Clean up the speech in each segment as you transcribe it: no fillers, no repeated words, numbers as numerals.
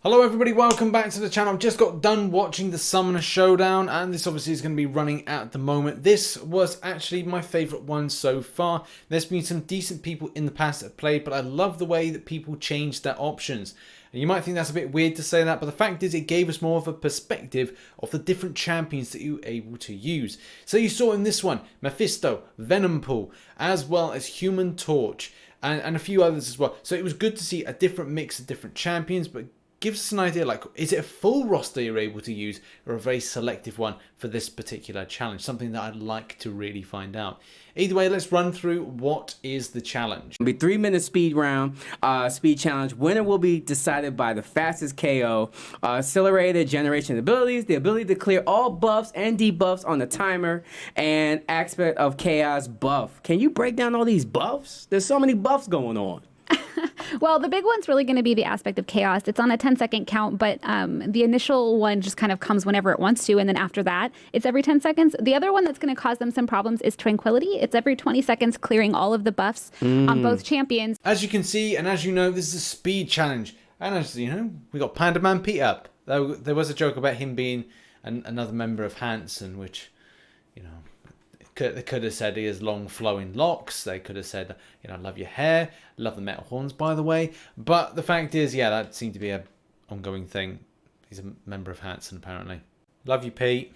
Hello everybody, welcome back to the channel. I've just got done watching the Summoner Showdown and this obviously is going to be running at the moment. This was actually my favourite one so far. There's been some decent people in the past that have played, but I love the way that people changed their options. And you might think that's a bit weird to say that, but the fact is it gave us more of a perspective of the different champions that you were able to use. So you saw in this one, Mephisto, Venompool, as well as Human Torch, and a few others as well. So it was good to see a different mix of different champions, but gives us an idea, like, is it a full roster you're able to use or a very selective one for this particular challenge? Something that I'd like to really find out. Either way, let's run through what is the challenge. It'll be 3-minute speed round, speed challenge. Winner will be decided by the fastest KO. Accelerated generation abilities, the ability to clear all buffs and debuffs on the timer, and aspect of chaos buff. Can you break down all these buffs? There's so many buffs going on. Well, the big one's really going to be the aspect of chaos. It's on a 10-second count, but the initial one just kind of comes whenever it wants to, and then after that, it's every 10 seconds. The other one that's going to cause them some problems is tranquility. It's every 20 seconds, clearing all of the buffs on both champions. As you can see, and as you know, this is a speed challenge. And as you know, we got Panda Man Pete up. There was a joke about him being another member of Hanson, which, you know, they could have said he has long flowing locks. They could have said, you know, I love your hair. Love the metal horns, by the way. But the fact is, yeah, that seemed to be an ongoing thing. He's a member of Hanson, apparently. Love you, Pete.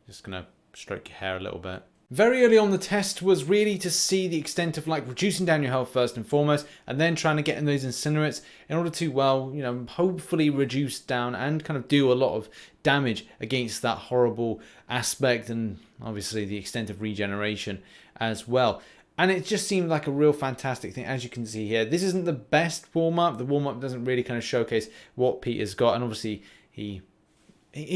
Just going to stroke your hair a little bit. Very early on, the test was really to see the extent of, like, reducing down your health first and foremost, and then trying to get in those incinerates in order to, well, you know, hopefully reduce down and kind of do a lot of damage against that horrible aspect, and obviously the extent of regeneration as well. And it just seemed like a real fantastic thing. As you can see here, this isn't the best warm-up. The warm-up doesn't really kind of showcase what Pete has got, and obviously he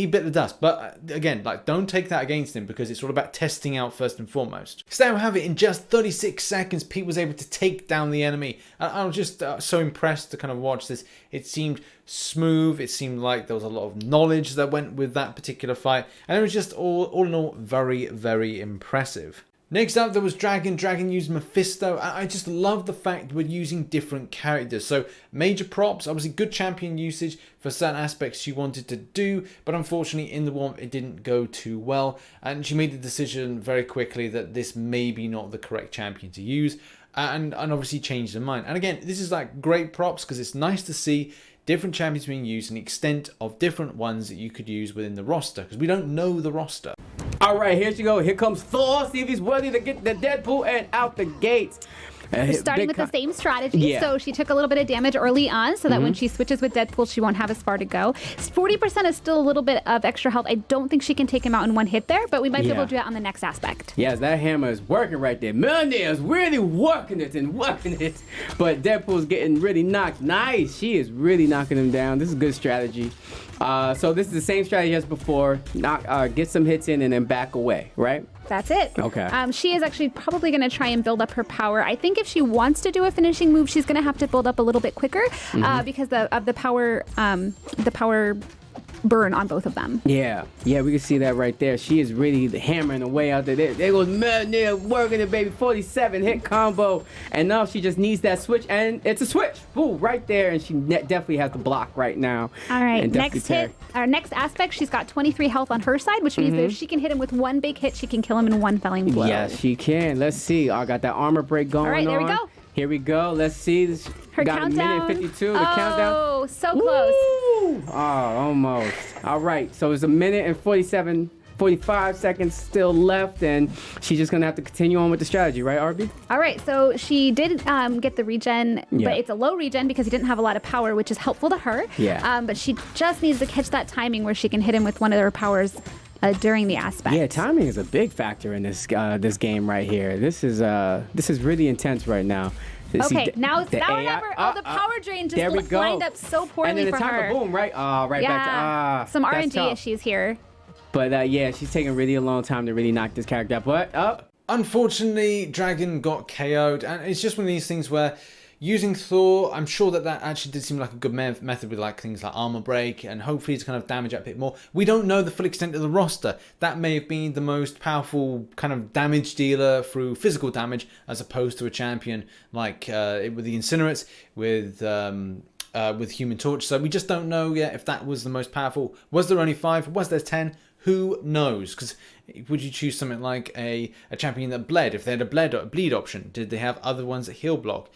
bit the dust, but again, like, don't take that against him because it's all about testing out first and foremost. So there we have it. In just 36 seconds, Pete was able to take down the enemy. I was just so impressed to kind of watch this. It seemed smooth. It seemed like there was a lot of knowledge that went with that particular fight, and it was just all in all very, very impressive. Next up, there was Dragon. Dragon used Mephisto. I just love the fact we're using different characters. So major props, obviously good champion usage for certain aspects she wanted to do, but unfortunately in the warm it didn't go too well. And she made the decision very quickly that this may be not the correct champion to use, and obviously changed her mind. And again, this is like great props because it's nice to see different champions being used and the extent of different ones that you could use within the roster, because we don't know the roster. All right, here she go. Here comes Thor. See if he's worthy to get the Deadpool and out the gates. We're starting with the same strategy. Yeah. So she took a little bit of damage early on so that when she switches with Deadpool, she won't have as far to go. 40% is still a little bit of extra health. I don't think she can take him out in one hit there, but we might be able to do that on the next aspect. Yes, that hammer is working right there. Mjolnir is really working it and working it. But Deadpool's getting really knocked. Nice. She is really knocking him down. This is good strategy. So this is the same strategy as before. Get some hits in and then back away, right? That's it. Okay. She is actually probably going to try and build up her power. I think if she wants to do a finishing move, she's going to have to build up a little bit quicker because of the power burn on both of them. Yeah, we can see that right there. She is really hammering away out there. There goes Mjolnir working it, baby. 47 hit combo, and now she just needs that switch, and it's a switch. Boom, right there, and she definitely has to block right now. All right, next hit, our next aspect. She's got 23 health on her side, which means that if she can hit him with one big hit, she can kill him in one felling blow. Yes, she can. Let's see. I got that armor break going on. All right, there we go. Here we go. Let's see. Her got countdown. a minute 52. The countdown. Oh, so close. Woo! Oh, almost. All right. So it's a minute and 45 seconds still left, and she's just going to have to continue on with the strategy, right, Arby? All right. So she did get the regen, but it's a low regen because he didn't have a lot of power, which is helpful to her. Yeah. But she just needs to catch that timing where she can hit him with one of her powers during the aspect. Yeah, timing is a big factor in this this game right here. This is really intense right now. Okay, now or never. Oh, the power drain just lined up so poorly and then the for her. Boom, right? Right back to some RNG issues here. But yeah, she's taking really a long time to really knock this character out. But Unfortunately, Dragon got KO'd, and it's just one of these things where using Thor, I'm sure that actually did seem like a good method with like things like armor break and hopefully to kind of damage up a bit more. We don't know the full extent of the roster. That may have been the most powerful kind of damage dealer through physical damage as opposed to a champion like with the Incinerates, with with Human Torch. So we just don't know yet if that was the most powerful. Was there only 5? Was there 10? Who knows? Because would you choose something like a champion that bled? If they had a bleed option, did they have other ones that heal block?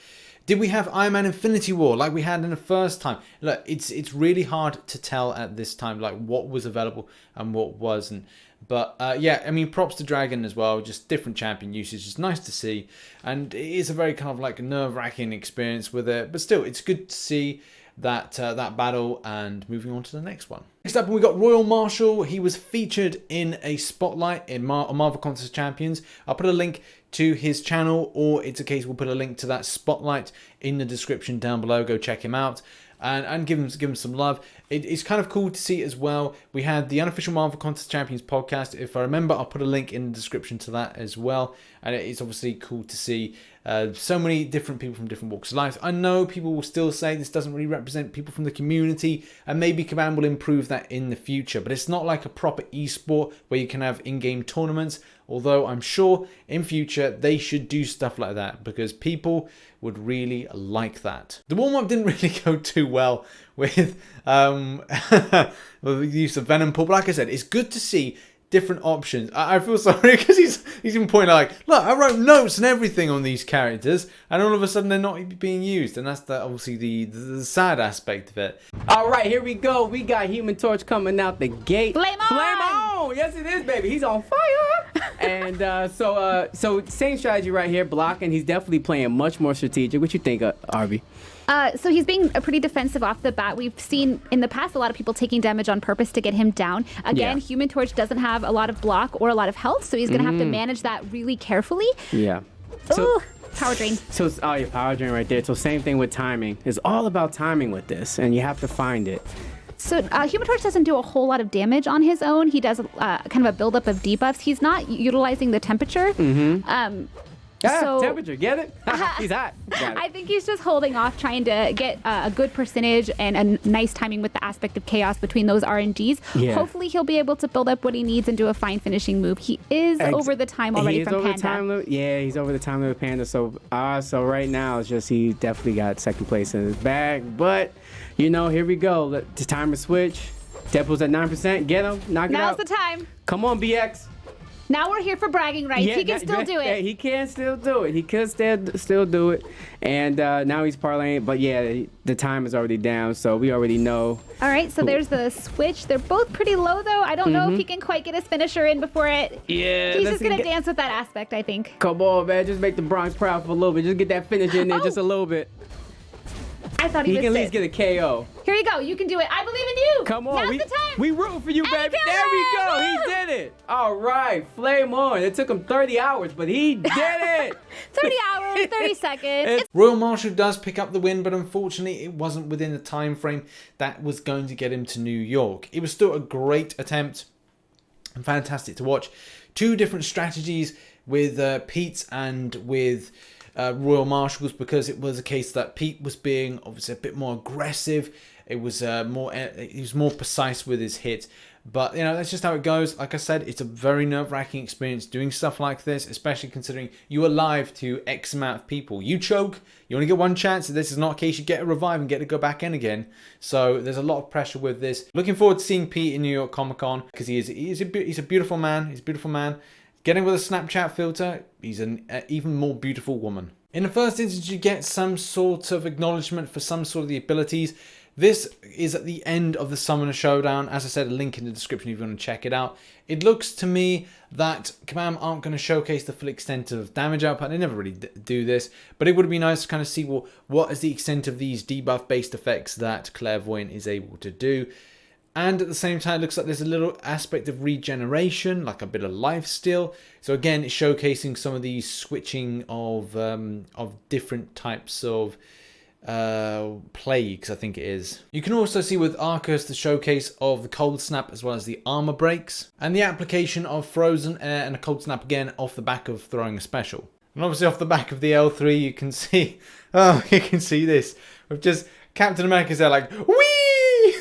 Did we have Iron Man Infinity War like we had in the first time? Look, it's really hard to tell at this time like what was available and what wasn't. But yeah, I mean, props to Dragon as well. Just different champion usage. It's nice to see. And it is a very kind of like nerve-wracking experience with it. But still, it's good to see that that battle. And moving on to the next one. Next up, we got Royal Marshal. He was featured in a spotlight in Marvel Contest Champions. I'll put a link to his channel, or it's a case we'll put a link to that spotlight in the description down below. Go check him out. And give him some love. It's kind of cool to see as well. We had the Unofficial Marvel Contest Champions podcast. If I remember, I'll put a link in the description to that as well. And it's obviously cool to see so many different people from different walks of life. I know people will still say this doesn't really represent people from the community, and maybe Kabam will improve that in the future. But it's not like a proper esport where you can have in-game tournaments. Although I'm sure in future they should do stuff like that, because people would really like that. The warm-up didn't really go too well with the use of Venom Pool. But like I said, it's good to see different options. I feel sorry because he's even pointing out like, look, I wrote notes and everything on these characters, and all of a sudden they're not being used, and that's obviously the sad aspect of it. All right, here we go. We got Human Torch coming out the gate. Flame on! Flame on! Yes, it is, baby. He's on fire. And so same strategy right here, blocking. He's definitely playing much more strategic. What you think, Arby? So he's being pretty defensive off the bat. We've seen in the past a lot of people taking damage on purpose to get him down. Again, Yeah. Human Torch doesn't have a lot of block or a lot of health, so he's going to have to manage that really carefully. Yeah. Ooh, power drain. So it's your power drain right there. So same thing with timing. It's all about timing with this, and you have to find it. So Human Torch doesn't do a whole lot of damage on his own. He does kind of a buildup of debuffs. He's not utilizing the temperature. Temperature, get it? He's hot. Got it. I think he's just holding off, trying to get a good percentage and a nice timing with the aspect of chaos between those RNGs. Yeah. Hopefully he'll be able to build up what he needs and do a fine finishing move. He is over the time already He's from over Panda. the time limit. Yeah, he's over the time limit Panda. So right now it's just he definitely got second place in his bag. But you know, here we go. Let the timer switch. Deadpool's at 9%. Get him. Knock it out. Now's the time. Come on, BX. Now we're here for bragging rights. He can still do it. He can still do it. He could still do it. And now he's parlaying. But yeah, the time is already down, so we already know. All right, so there's the switch. They're both pretty low, though. I don't know if he can quite get his finisher in before it. Yeah. He's just going to dance with that aspect, I think. Come on, man. Just make the Bronx proud for a little bit. Just get that finish in there just a little bit. I thought he He missed can at least it. get a KO. Here you go. You can do it. I believe in you. Come on. Now's the time. We rooting for you, And baby. he There we killed go. it. He did it. All right. Flame on. It took him 30 hours, but he did it. 30 hours, 30 seconds. Royal Marshal does pick up the win, but unfortunately it wasn't within the time frame that was going to get him to New York. It was still a great attempt and fantastic to watch. Two different strategies with Pete's and with Royal Marshals, because it was a case that Pete was being obviously a bit more aggressive. It was he was more precise with his hit. But, you know, that's just how it goes. Like I said, it's a very nerve-wracking experience doing stuff like this, especially considering you are live to X amount of people. You choke, you only get one chance. This is not a case you get a revive and get to go back in again. So there's a lot of pressure with this. Looking forward to seeing Pete in New York Comic Con, because he's a beautiful man. He's a beautiful man. Getting with a Snapchat filter, he's an even more beautiful woman. In the first instance, you get some sort of acknowledgement for some sort of the abilities. This is at the end of the Summoner Showdown. As I said, a link in the description if you want to check it out. It looks to me that Kabam aren't going to showcase the full extent of damage output. They never really do this, but it would be nice to kind of see, well, what is the extent of these debuff-based effects that Clairvoyant is able to do. And at the same time, it looks like there's a little aspect of regeneration, like a bit of life steal. So again, it's showcasing some of these switching of different types of plagues, I think it is. You can also see with Aarkus the showcase of the cold snap as well as the armor breaks, and the application of frozen air and a cold snap again off the back of throwing a special. And obviously off the back of the L3 you can see, oh, you can see this with just Captain America's there like, whee!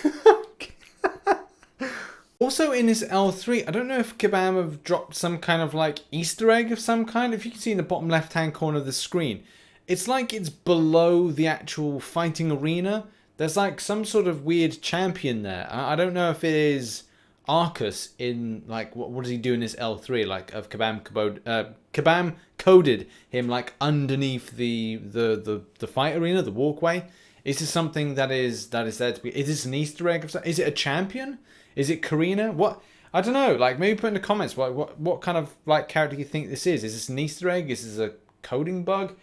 Also in this L3, I don't know if Kabam have dropped some kind of like Easter egg of some kind. If you can see in the bottom left hand corner of the screen, it's like it's below the actual fighting arena. there's like some sort of weird champion there. I don't know if it is Aarkus in like what does he do in his L3 like of Kabam coded him like underneath the fight arena, the walkway. Is this something that is there to be? Is this an Easter egg? Is it a champion? Is it Karina? What? I don't know. Like maybe put in the comments what kind of like character you think this is. Is this an Easter egg? Is this a coding bug?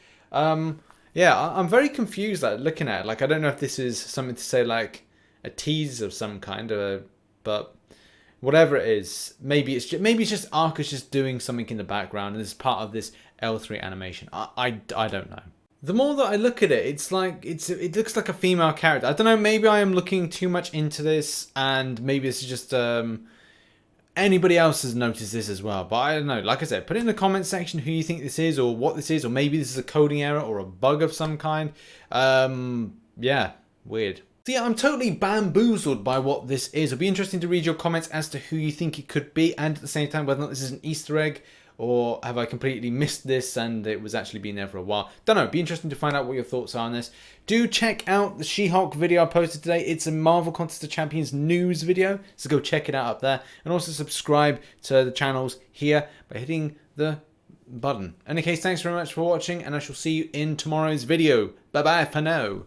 Yeah, I'm very confused like looking at it. Like I don't know if this is something to say like a tease of some kind, but whatever it is, maybe it's just Aarkus just doing something in the background and this is part of this L3 animation. I don't know. The more that I look at it, it's like it looks like a female character. I don't know, maybe I am looking too much into this and maybe this is just anybody else has noticed this as well. But I don't know. Like I said, put it in the comment section who you think this is or what this is, or maybe this is a coding error or a bug of some kind. Yeah, weird. So yeah, I'm totally bamboozled by what this is. It'll be interesting to read your comments as to who you think it could be, and at the same time whether or not this is an Easter egg or have I completely missed this and it was actually been there for a while. Don't know. It'd be interesting to find out what your thoughts are on this. Do check out the She-Hulk video I posted today. It's a Marvel Contest of Champions news video, so go check it out up there. And also subscribe to the channels here by hitting the button. In any case, thanks very much for watching, and I shall see you in tomorrow's video. Bye bye for now.